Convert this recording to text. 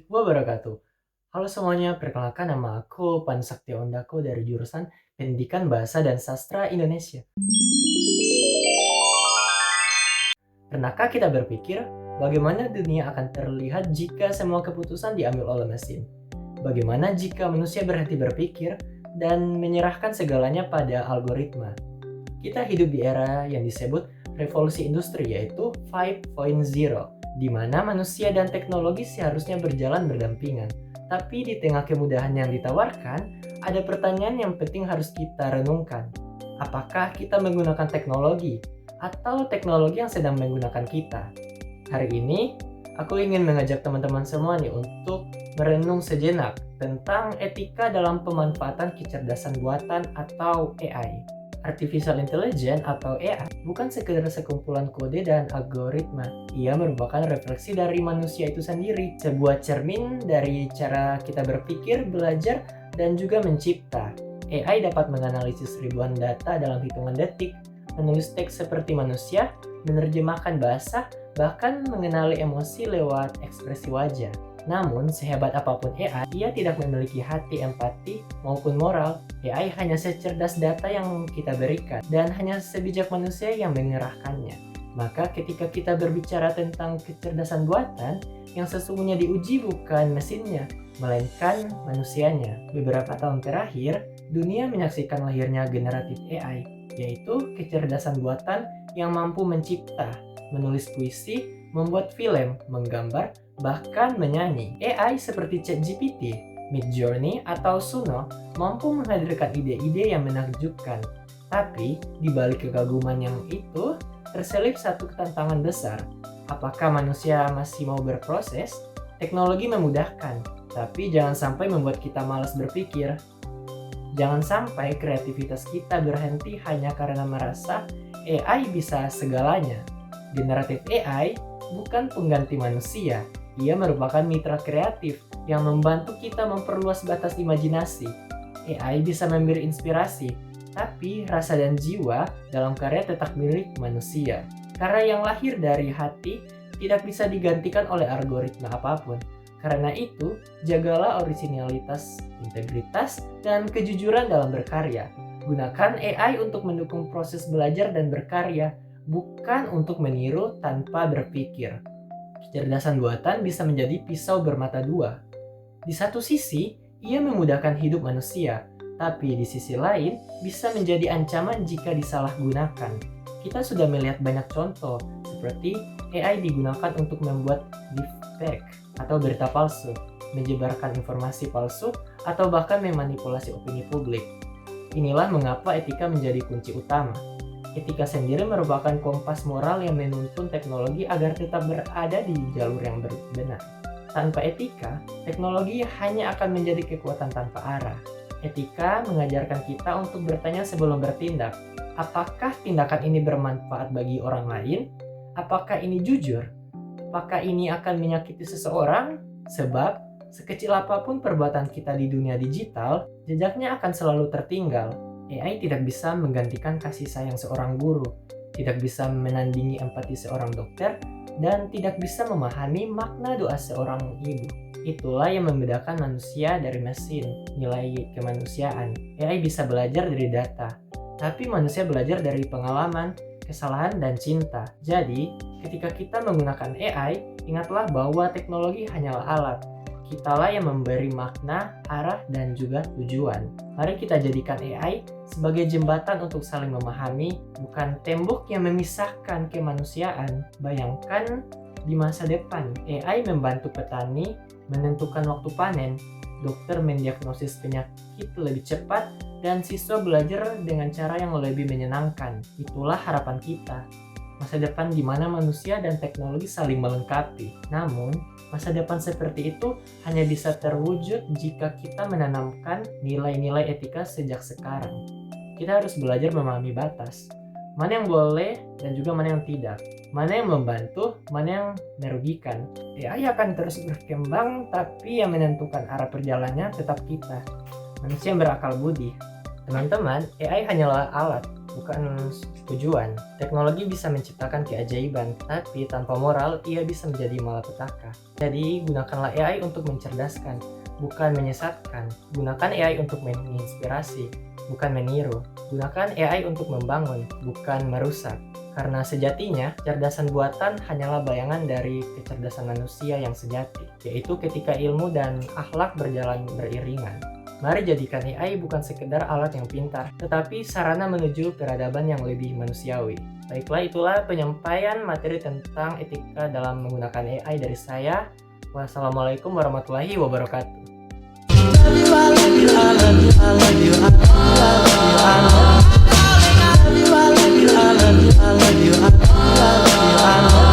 wabarakatuh. Halo semuanya, perkenalkan nama aku Pan Saktiondako dari jurusan Pendidikan Bahasa dan Sastra Indonesia. Pernahkah kita berpikir bagaimana dunia akan terlihat jika semua keputusan diambil oleh mesin? Bagaimana jika manusia berhenti berpikir dan menyerahkan segalanya pada algoritma? Kita hidup di era yang disebut revolusi industri, yaitu 5.0, di mana manusia dan teknologi seharusnya berjalan berdampingan. Tapi di tengah kemudahan yang ditawarkan, ada pertanyaan yang penting harus kita renungkan. Apakah kita menggunakan teknologi atau teknologi yang sedang menggunakan kita? Hari ini, aku ingin mengajak teman-teman semua nih untuk merenung sejenak tentang etika dalam pemanfaatan kecerdasan buatan atau AI. Artificial Intelligence atau AI bukan sekedar sekumpulan kode dan algoritma. Ia merupakan refleksi dari manusia itu sendiri, sebuah cermin dari cara kita berpikir, belajar, dan juga mencipta. AI dapat menganalisis ribuan data dalam hitungan detik, menulis teks seperti manusia, menerjemahkan bahasa, bahkan mengenali emosi lewat ekspresi wajah. Namun, sehebat apapun AI, ia tidak memiliki hati, empati, maupun moral. AI hanya secerdas data yang kita berikan, dan hanya sebijak manusia yang mengerahkannya. Maka ketika kita berbicara tentang kecerdasan buatan, yang sesungguhnya diuji bukan mesinnya, melainkan manusianya. Beberapa tahun terakhir, dunia menyaksikan lahirnya generatif AI, yaitu kecerdasan buatan yang mampu mencipta, menulis puisi, membuat film, menggambar, bahkan menyanyi. AI seperti ChatGPT, Midjourney, atau Suno mampu menghadirkan ide-ide yang menakjubkan. Tapi, di balik kekaguman yang itu, terselip satu tantangan besar. Apakah manusia masih mau berproses? Teknologi memudahkan, tapi jangan sampai membuat kita malas berpikir. Jangan sampai kreativitas kita berhenti hanya karena merasa AI bisa segalanya. Generatif AI bukan pengganti manusia, ia merupakan mitra kreatif yang membantu kita memperluas batas imajinasi. AI bisa memberi inspirasi, tapi rasa dan jiwa dalam karya tetap milik manusia. Karya yang lahir dari hati tidak bisa digantikan oleh algoritma apapun. Karena itu, jagalah orisinalitas, integritas, dan kejujuran dalam berkarya. Gunakan AI untuk mendukung proses belajar dan berkarya, bukan untuk meniru tanpa berpikir. Kecerdasan buatan bisa menjadi pisau bermata dua. Di satu sisi, ia memudahkan hidup manusia, tapi di sisi lain bisa menjadi ancaman jika disalahgunakan. Kita sudah melihat banyak contoh, seperti AI digunakan untuk membuat deepfake atau berita palsu, menyebarkan informasi palsu, atau bahkan memanipulasi opini publik. Inilah mengapa etika menjadi kunci utama. Etika sendiri merupakan kompas moral yang menuntun teknologi agar tetap berada di jalur yang benar. Tanpa etika, teknologi hanya akan menjadi kekuatan tanpa arah. Etika mengajarkan kita untuk bertanya sebelum bertindak. Apakah tindakan ini bermanfaat bagi orang lain? Apakah ini jujur? Apakah ini akan menyakiti seseorang? Sebab, sekecil apapun perbuatan kita di dunia digital, jejaknya akan selalu tertinggal. AI tidak bisa menggantikan kasih sayang seorang guru, tidak bisa menandingi empati seorang dokter, dan tidak bisa memahami makna doa seorang ibu. Itulah yang membedakan manusia dari mesin, nilai kemanusiaan. AI bisa belajar dari data, tapi manusia belajar dari pengalaman, kesalahan, dan cinta. Jadi, ketika kita menggunakan AI, ingatlah bahwa teknologi hanyalah alat. Kitalah yang memberi makna, arah, dan juga tujuan. Mari kita jadikan AI sebagai jembatan untuk saling memahami, bukan tembok yang memisahkan kemanusiaan. Bayangkan di masa depan, AI membantu petani menentukan waktu panen, dokter mendiagnosis penyakit lebih cepat, dan siswa belajar dengan cara yang lebih menyenangkan. Itulah harapan kita. Masa depan di mana manusia dan teknologi saling melengkapi. Namun, masa depan seperti itu hanya bisa terwujud jika kita menanamkan nilai-nilai etika sejak sekarang. Kita harus belajar memahami batas. Mana yang boleh dan juga mana yang tidak. Mana yang membantu, mana yang merugikan. AI akan terus berkembang, tapi yang menentukan arah perjalanannya tetap kita. Manusia yang berakal budi. Teman-teman, AI hanyalah alat. bukan tujuan. Teknologi bisa menciptakan keajaiban, tapi tanpa moral, ia bisa menjadi malapetaka. Jadi, gunakanlah AI untuk mencerdaskan, bukan menyesatkan. Gunakan AI untuk menginspirasi, bukan meniru. Gunakan AI untuk membangun, bukan merusak. Karena sejatinya, kecerdasan buatan hanyalah bayangan dari kecerdasan manusia yang sejati, yaitu ketika ilmu dan akhlak berjalan beriringan. Mari jadikan AI bukan sekedar alat yang pintar, tetapi sarana menuju peradaban yang lebih manusiawi. Baiklah, itulah penyampaian materi tentang etika dalam menggunakan AI dari saya. Wassalamualaikum warahmatullahi wabarakatuh. I love you.